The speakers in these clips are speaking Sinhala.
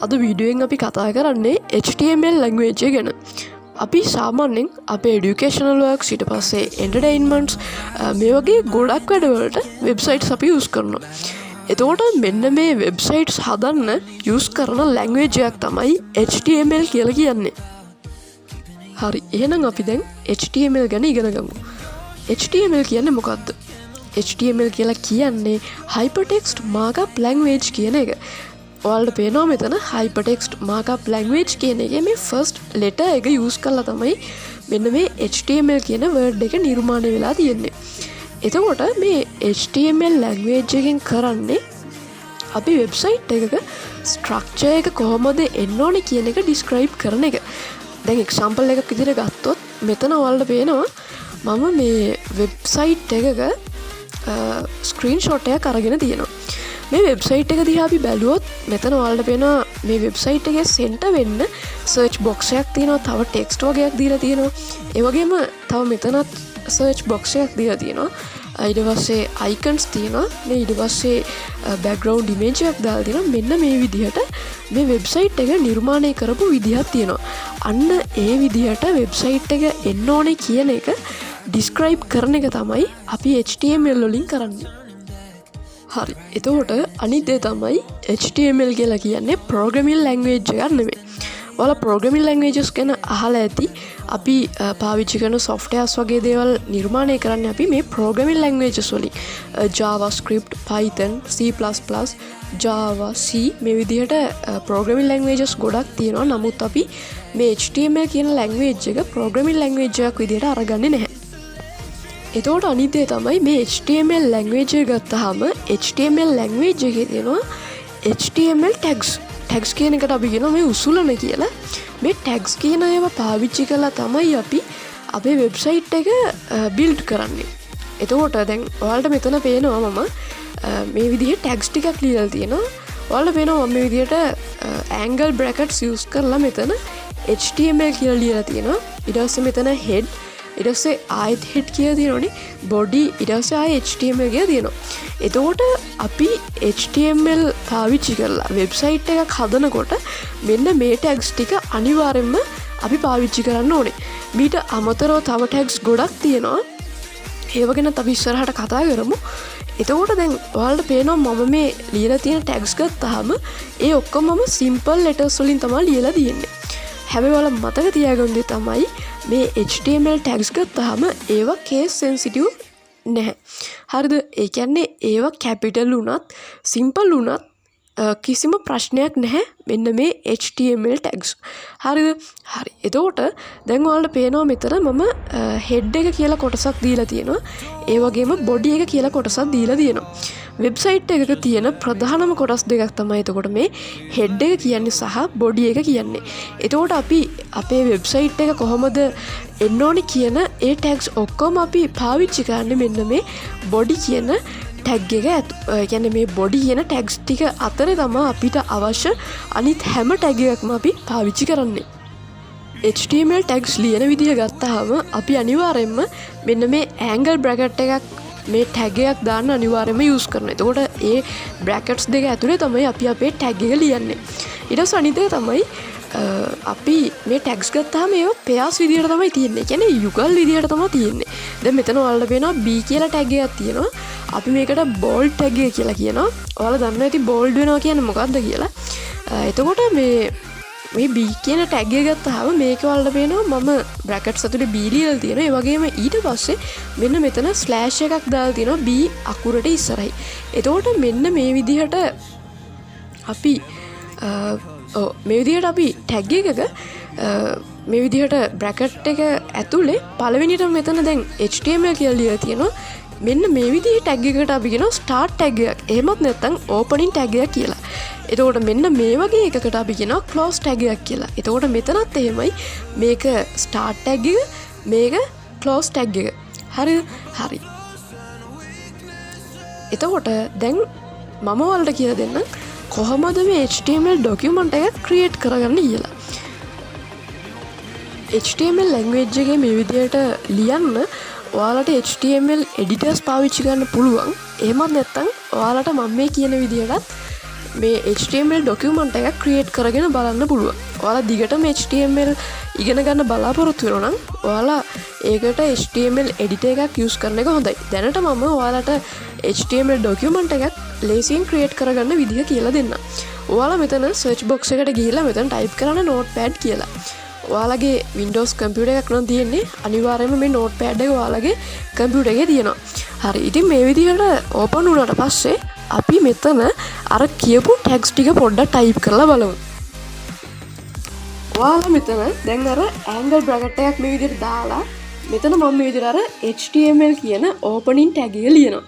අද වීඩියෝෙන් අපි කතා කරන්නේ HTML ලැංග්වේජ් එක ගැන. අපි සාමාන්‍යයෙන් අපේ এডুকেෂනල් වර්ක්ස් ඊට පස්සේ එන්ටර්ටේන්මන්ට්ස් මේ වගේ ගොඩක් වැඩවලට වෙබ්සයිට්ස් අපි යූස් කරනවා. එතකොට මෙන්න මේ වෙබ්සයිට්ස් හදන්න යූස් කරන ලැංග්වේජ් එකක් තමයි HTML කියලා කියන්නේ. හරි, එහෙනම් අපි දැන් HTML ගැන ඉගෙන ගමු. HTML කියන්නේ මොකක්ද? HTML කියලා කියන්නේ Hypertext Markup Language කියන එක. ඔයාලට පේනවා මෙතන Hypertext Markup Language කියන එකේ මේ first letter එක use කරලා තමයි මෙන්න මේ HTML කියන word එක නිර්මාණය වෙලා තියෙන්නේ. එතකොට මේ HTML language එකෙන් කරන්නේ අපි website එකක structure එක කොහොමද එන්න ඕනේ කියන එක describe කරන එක. දැන් example එකක් විදිහට ගත්තොත් මෙතන ඔයාලට පේනවා මම මේ website එකක ස්ක්‍රීන්ෂොට් එකක් අරගෙන තියෙනවා. මේ වෙබ්සයිට් එක දිහා අපි බැලුවොත් මෙතන ඔයාලට පේනවා මේ වෙබ්සයිට් එකේ සෙන්ටර් වෙන්න සර්ච් බොක්ස් එකක් තියෙනවා, තව ටෙක්ස්ට් වගේක් දීලා තියෙනවා. ඒ වගේම තව මෙතනත් සර්ච් බොක්ස් එකක් දීලා තියෙනවා. ඊට පස්සේ අයිකන්ස් තියෙනවා. මේ ඊට පස්සේ බෑග්ග්‍රවුන්ඩ් ඉමේජ් එකක් දාලා තියෙනවා. මෙන්න මේ විදිහට මේ වෙබ්සයිට් එක නිර්මාණය කරපු විදිහක් තියෙනවා. අන්න ඒ විදිහට වෙබ්සයිට් එක එන්න ඕනේ කියන එක describe කරන එක තමයි අපි HTML වලින් කරන්නේ. හරි, එතකොට අනිත් දේ තමයි HTML කියලා කියන්නේ programming language එකක් නෙමෙයි. ඔයාලා programming languages ගැන අහලා ඇති. අපි පාවිච්චි කරන softwares වගේ දේවල් නිර්මාණය කරන්නේ අපි මේ programming languages වලින්. JavaScript, Python, C++, Java, C මේ විදිහට programming languages ගොඩක් තියෙනවා. නමුත් අපි මේ HTML කියන language එක programming language එකක් විදිහට අරගන්නේ නැහැ. එතකොට අනිත් දේ තමයි මේ HTML language එක ගත්තාම HTML language එකේ තියෙනවා HTML tags. tags කියන එකට අපි කියනවා මේ උසුලන කියලා. මේ tags කියන ඒවා පාවිච්චි කරලා තමයි අපි අපේ website එක build කරන්නේ. එතකොට දැන් ඔයාලට මෙතන පේනවා මම මේ විදිහේ tags ටිකක් ලියලා තියෙනවා. ඔයාලට පේනවා මම මේ විදිහට angle brackets use කරලා මෙතන HTML කියලා ලියලා තියෙනවා. ඊට පස්සේ මෙතන head, ඊට පස්සේ ආයෙත් head කියලා තියෙනවනේ, body, ඊට පස්සේ ආයෙ HTML කියලා තියෙනවා. එතකොට අපි HTML පාවිච්චි කරලා වෙබ්සයිට් එකක් හදනකොට මෙන්න මේ tags ටික අනිවාර්යෙන්ම අපි පාවිච්චි කරන්න ඕනේ. මීට අමතරව තව tags ගොඩක් තියෙනවා. ඒව ගැන අපි ඉස්සරහට කතා කරමු. එතකොට දැන් ඔයාලට පේනවා මම මේ ලියලා තියෙන tags ගත්තාම ඒ ඔක්කොම මම simple letters වලින් තමයි ලියලා තියෙන්නේ. හැබැයි ඔයාලා මතක තියාගන්න දේ තමයි මේ HTML tags ගත්තාම ඒවා case sensitive නැහැ. හරිද? ඒ කියන්නේ ඒවා capital වුණත් simple වුණත් කිසිම ප්‍රශ්නයක් නැහැ මෙන්න මේ HTML tags. හරිද? හරි. එතකොට දැන් ඔයාලට පේනවා මෙතන මම head එක කියලා කොටසක් දීලා තියෙනවා. ඒ වගේම body එක කියලා කොටසක් දීලා තියෙනවා. වෙබ්සයිට් එකක තියෙන ප්‍රධානම කොටස් දෙකක් තමයි එතකොට මේ head එක කියන්නේ සහ body එක කියන්නේ. එතකොට අපි අපේ වෙබ්සයිට් එක කොහොමද එන්න ඕනේ කියන ඒ tags ඔක්කොම අපි පාවිච්චි කරන්නේ මෙන්න මේ body කියන tag එක කියන්නේ මේ body කියන tags ටික අතරේ තමයි අපිට අවශ්‍ය අනිත් හැම tag එකක්ම අපි පාවිච්චි කරන්නේ. HTML tags ලියන විදිහ ගත්තාම අපි අනිවාර්යයෙන්ම මෙන්න මේ angle bracket එකක් මේ tag එකක් දාන්න අනිවාර්යයෙන්ම use කරනවා. එතකොට ඒ brackets දෙක ඇතුලේ තමයි අපි අපේ tag එක ලියන්නේ. ඊට පස්සේ අනිත් එක තමයි අපි මේ tags ගත්තාම ඒවා pairs විදිහට තමයි තියෙන්නේ. කියන්නේ යුගල් විදිහට තමයි තියෙන්නේ. දැන් මෙතන ඔයාලට පේනවා B කියලා tag එකක් තියෙනවා. අපි මේකට bold tag එක කියලා කියනවා. ඔයාලා දන්නවා ඇති bold වෙනවා කියන්නේ මොකක්ද කියලා. එතකොට මේ B කියන tag එක ගත්තාම මේක ඔයාලට පේනවා මම brackets ඇතුලේ B ලියලා තියෙනවා. ඒ වගේම ඊට පස්සේ මෙන්න මෙතන slash එකක් දාලා තියෙනවා B අකුරට ඉස්සරහයි. එතකොට මෙන්න මේ විදිහට අපි මේ විදිහට අපි tag එකක මේ විදිහට bracket එක ඇතුලේ පළවෙනියට මෙතන දැන් HTML කියලා ලියලා තියෙනවා. මෙන්න මේ විදිහේ tag එකකට අපි කියනවා start tag එකක්. එහෙමත් නැත්නම් opening tag එකක් කියලා. එතකොට මෙන්න මේ වගේ එකකට අපි කියනවා close tag එකක් කියලා. එතකොට මෙතනත් එහෙමයි. මේක start tag එක, මේක close tag එක. හරිද? හරි. එතකොට දැන් මම ඔයාලට කියලා දෙන්නම් කොහොමද මේ HTML document එක create කරගන්නේ කියලා. HTML language එකේ මේ විදිහට ලියන්න ඔයාලට HTML editors පාවිච්චි කරන්න පුළුවන්. එහෙමත් නැත්නම් ඔයාලට මම මේ කියන විදිහටත් මේ HTML ඩොකියුමන්ට් එකක් ක්‍රියේට් කරගෙන බලන්න පුළුවන්. ඔයාලා දිගටම HTML ඉගෙන ගන්න බලාපොරොත්තු වෙනවා නම් ඔයාලා ඒකට HTML එඩිටර් එකක් යූස් කරන එක හොඳයි. දැනට මම ඔයාලට HTML ඩොකියුමන්ට් එකක් ලේසියෙන් ක්‍රියේට් කරගන්න විදිහ කියලා දෙන්නම්. ඔයාලා මෙතන සර්ච් බොක්ස් එකට ගිහිල්ලා මෙතන ටයිප් කරන්න notepad කියලා. ඔයාලගේ Windows කම්පියුටර් එකක් නම් තියෙන්නේ අනිවාර්යයෙන්ම මේ notepad එක ඔයාලගේ කම්පියුටර් එකේ තියෙනවා. හරි. ඉතින් මේ විදිහට ඕපන් වුණාට පස්සේ අපි මෙතන අර කියපු ටැග්ස් ටික පොඩ්ඩක් ටයිප් කරලා බලමු. ඔයාලා මෙතන දැන් අර angle bracket එකක් මේ විදිහට දාලා මෙතන මම මේ විදිහට අර HTML කියන opening tag එක ලියනවා.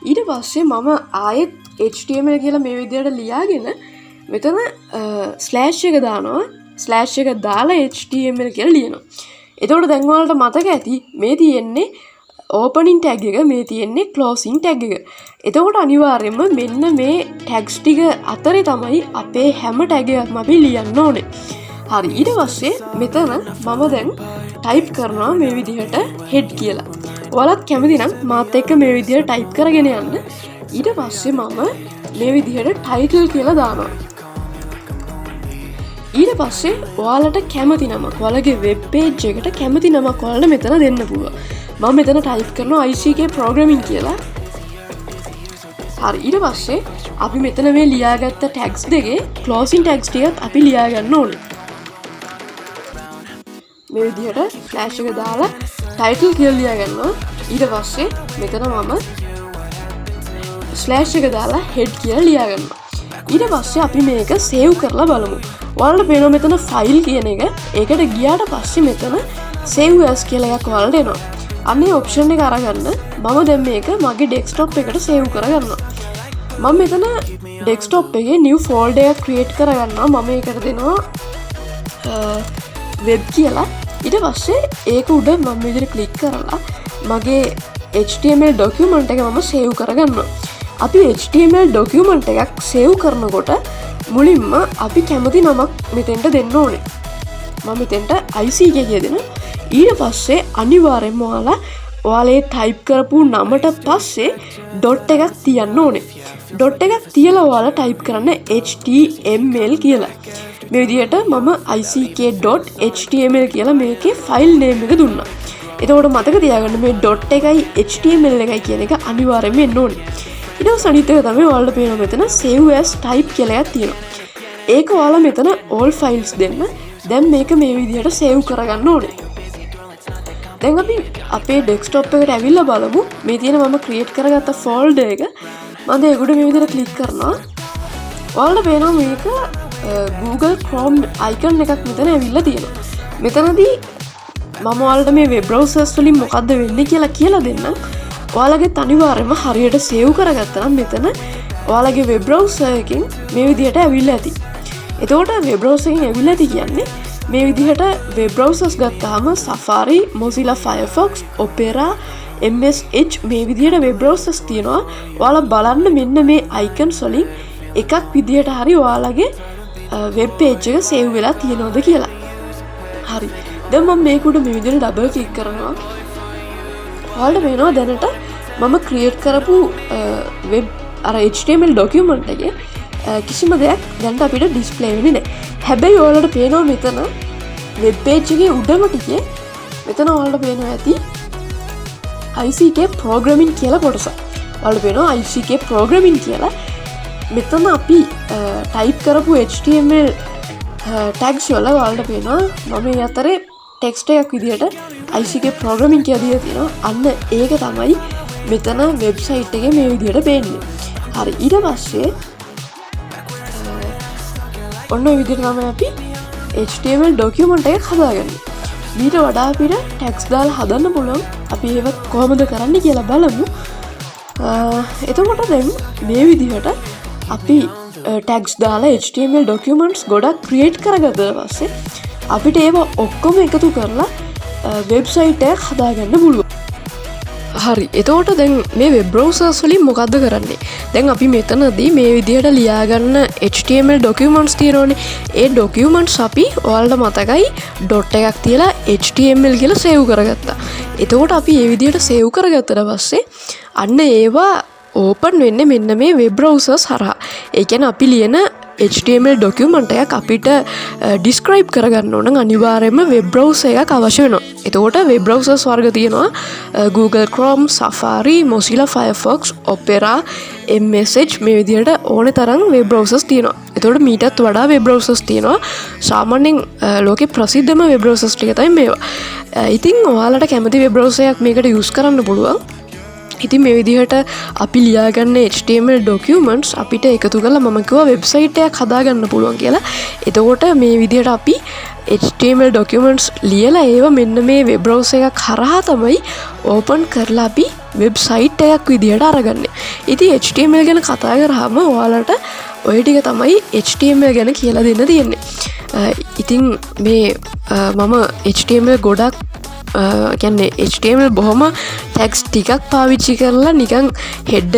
ඊට පස්සේ මම ආයෙත් HTML කියලා මේ විදිහට ලියාගෙන මෙතන ස්ලෑෂ් එක දානවා. ස්ලෑෂ් එක දාලා HTML කියලා ලියනවා. එතකොට දැන් ඔයාලට මතක ඇති මේ තියෙන්නේ opening tag එක, මේ තියෙන්නේ closing tag එක. එතකොට අනිවාර්යයෙන්ම මෙන්න මේ tags ටික අතරේ තමයි අපේ හැම tag එකක්ම අපි ලියන්න ඕනේ. හරි. ඊට පස්සේ මෙතන මම දැන් type කරනවා මේ විදිහට head කියලා. ඔයාලත් කැමති නම් මාත් එක්ක මේ විදිහට type කරගෙන යන්න. ඊට පස්සේ මම මේ විදිහට title කියලා දානවා. ඊට පස්සේ ඔයාලට කැමති නමක්, ඔයාලගේ වෙබ් පේජ් එකට කැමති නමක් ඔයාලට මෙතන දෙන්න පුළුවන්. මම මෙතන ටයිප් කරනවා iCKProgramming කියලා. හරි. ඊට පස්සේ අපි මෙතන මේ ලියාගත්ත ටැග්ස් දෙකේ ක්ලෝසින් ටැග්ස් ටිකත් අපි ලියා ගන්න ඕනේ. මේ විදිහට ෆ්ලෑෂ් එක දාලා ටයිටල් කියලා ලියා ගන්නවා. ඊට පස්සේ මෙතන මම ස්ලෑෂ් එක දාලා හෙඩ් කියලා ලියා ගන්නවා. ඊට පස්සේ අපි මේක සේව් කරලා බලමු. ඔයාලට පේනවා මෙතන ෆයිල් කියන එක. ඒකට ගියාට පස්සේ මෙතන save as කියලා එකක් ඔයාලට එනවා. අනේ ඔප්ෂන් එක අරගන්න මම දැන් මේක මගේ ඩෙස්ක්ටොප් එකට සේව් කරගන්නවා. මම මෙතන ඩෙස්ක්ටොප් එකේ new folder එකක් ක්‍රියේට් කරගන්නවා. මම ඒකට දෙනවා web කියලා. ඊට පස්සේ ඒක උඩ මම විදිහට ක්ලික් කරලා මගේ HTML document එක මම save කරගන්නවා. අපි HTML document එකක් save කරනකොට මුලින්ම අපි කැමති නමක් මෙතෙන්ට දෙන්න ඕනේ. මම මෙතෙන්ට ICK කියලා දෙනවා. ඊට පස්සේ අනිවාර්යෙන්ම ඔයාලේ ටයිප් කරපු නමට පස්සේ ඩොට් එකක් තියන්න ඕනේ. ඩොට් එකක් තියලා ඔයාලා ටයිප් කරන්න HTML කියලා. මේ විදිහට මම ick.html කියලා මේකේ ෆයිල් නේම් එක දුන්නා. එතකොට මතක තියාගන්න මේ ඩොට් එකයි HTML එකයි කියන එක අනිවාර්යෙන්ම එන්න ඕනේ. ඊට පස්සේ අනිත් එක තමයි ඔයාලට පේනවා මෙතන save as type කියලා එකක් තියෙනවා. ඒක ඔයාලා මෙතන all files දෙන්න. දැන් මේක මේ විදිහට save කරගන්න ඕනේ. දැන් අපි අපේ ඩෙස්ක්ටොප් එකට ඇවිල්ලා බලමු. මේ තියෙන මම ක්‍රියේට් කරගත්ත ෆෝල්ඩර් එක. මම ඒක උඩ මේ විදිහට ක්ලික් කරනවා. ඔයාලට පේනවා මේක Google Chrome icon එකක් මෙතන ඇවිල්ලා තියෙනවා. මෙතනදී මම ඔයාලට මේ web browsers වලින් මොකද්ද වෙන්නේ කියලා දෙන්නම්. ඔයාලගේ අනිවාර්යයෙන්ම හරියට save කරගත්තා නම් මෙතන ඔයාලගේ web browser එකකින් මේ විදිහට ඇවිල්ලා ඇති. එතකොට web browser එකකින් ඇවිල්ලා ඇති කියන්නේ මේ විදිහට web browsers ගත්තාම Safari, Mozilla Firefox, Opera, MS Edge මේ විදිහට web browsers තියෙනවා. ඔයාලා බලන්න මෙන්න මේ icons වලින් එකක් විදිහට හරි ඔයාලගේ web page එක save වෙලා තියෙනවද කියලා. හරි. දැන් මම මේක උඩ මේ විදිහට double click කරනවා. ඔයාලට පේනවා දැනට මම create කරපු web අර HTML document එකේ කිසිම දෙයක් දැන් අපිට display වෙන්නේ නැහැ. හැබැයි ඔයාලට පේනවා මෙතන web page එකේ උඩම ටිකේ මෙතන ඔයාලට පේනවා ඇති iCKProgramming කියලා කොටසක්. ඔයාලට පේනවා iCKProgramming කියලා. මෙතන අපි type කරපු HTML tags වල ඔයාලට පේනවා මම මේ අතරේ text එකක් විදිහට iCKProgramming කියලා දීලා තියෙනවා. අන්න ඒක තමයි මෙතන website එකේ මේ විදිහට පේන්නේ. හරි. ඊට පස්සේ ඔන්න ඔය විදිහට තමයි අපි HTML document එකක් හදාගන්නේ. ඊට වඩා අපිට tags දාලා හදන්න පුළුවන්. අපි ඒක කොහොමද කරන්නේ කියලා බලමු. එතකොට දැන් මේ විදිහට අපි tags දාලා HTML documents ගොඩක් create කරගත්තා පස්සේ අපිට ඒව ඔක්කොම එකතු කරලා website එකක් හදාගන්න පුළුවන්. හරි. එතකොට දැන් මේ web browsers වලින් මොකද්ද කරන්නේ? දැන් අපි මෙතනදී මේ විදිහට ලියාගන්න HTML documents තියෙනවානේ. ඒ documents අපි ඔයාලට මතකයි dot එකක් තියලා HTML කියලා save කරගත්තා. එතකොට අපි මේ විදිහට save කරගත්තට පස්සේ අන්න ඒවා ඕපන් වෙන්නේ මෙන්න මේ වෙබ් බ්‍රවුසර්ස් හරහා. ඒ කියන්නේ අපි ලියන HTML ඩොකියුමන්ට් එකක් අපිට ඩිස්ක්‍රයිබ් කරගන්න ඕන නම් අනිවාර්යයෙන්ම වෙබ් බ්‍රවුසර් එකක් අවශ්‍ය වෙනවා. එතකොට වෙබ් බ්‍රවුසර්ස් වර්ග තියෙනවා Google Chrome, Safari, Mozilla Firefox, Opera, mSage මේ විදිහට ඕනේ තරම් වෙබ් බ්‍රවුසර්ස් තියෙනවා. එතකොට මීටත් වඩා වෙබ් බ්‍රවුසර්ස් තියෙනවා. සාමාන්‍යයෙන් ලෝකේ ප්‍රසිද්ධම වෙබ් බ්‍රවුසර්ස් ටික තමයි මේවා. ඉතින් ඔයාලට කැමති වෙබ් බ්‍රවුසර් එකක් මේකට යූස් කරන්න පුළුවන්. ඉතින් මේ විදිහට අපි ලියාගන්න HTML ඩොකියුමන්ට්ස් අපිට එකතු කරලා මම කිව්වා වෙබ්සයිට් එකක් හදාගන්න පුළුවන් කියලා. එතකොට මේ විදිහට අපි HTML ඩොකියුමන්ට්ස් ලියලා ඒවා මෙන්න මේ වෙබ් බ්‍රවුසර් එකක් හරහා තමයි ඕපන් කරලා අපි වෙබ්සයිට් එකක් විදිහට අරගන්නේ. ඉතින් HTML ගැන කතා කරාම ඔයාලට ඔය ටික තමයි HTML ගැන කියලා දෙන්න තියෙන්නේ. ඉතින් මේ මම HTML ගොඩක් කියන්නේ HTML බොහොම ටැග්ස් ටිකක් පාවිච්චි කරලා නිකන් හෙඩ්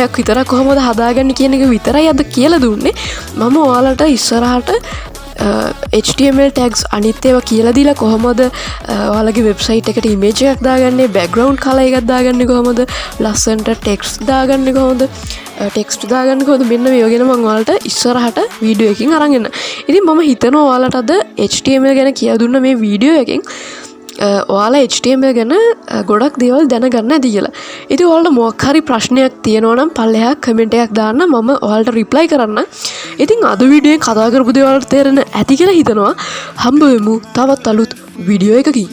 එකක් විතර කොහොමද හදාගන්නේ කියන එක විතරයි අද කියලා දුන්නේ. මම ඔයාලට ඉස්සරහට HTML tags අනිත් ඒවා කියලා දීලා කොහොමද ඔයාලගේ වෙබ්සයිට් එකට ඉමේජ් එකක් දාගන්නේ, බෑග්ග්‍රවුන්ඩ් කලර් එකක් දාගන්නේ කොහොමද, ලස්සනට ටෙක්ස්ට් දාගන්නේ කොහොමද, ටෙක්ස්ට් දාගන්නේ කොහොමද, මෙන්න මේ වගේ මම ඔයාලට ඉස්සරහට වීඩියෝ එකකින් අරන් එන්න. ඉතින් මම හිතනවා ඔයාලට අද HTML ගැන කියලා දුන්න මේ වීඩියෝ එකෙන් ඔයාලා HTML ගැන ගොඩක් දේවල් දැනගන්න ඇති කියලා. ඉතින් ඔයාලට මොකක් හරි ප්‍රශ්නයක් තියෙනවා නම් පල්ලෙහා කමෙන්ට් එකක් දාන්න, මම ඔයාලට රිප්ලයි කරන්න. ඉතින් අද වීඩියෝෙන් කතා කරපු දේවල් තේරෙන ඇති කියලා හිතනවා. හම්බ වෙමු තවත් අලුත් වීඩියෝ එකකින්.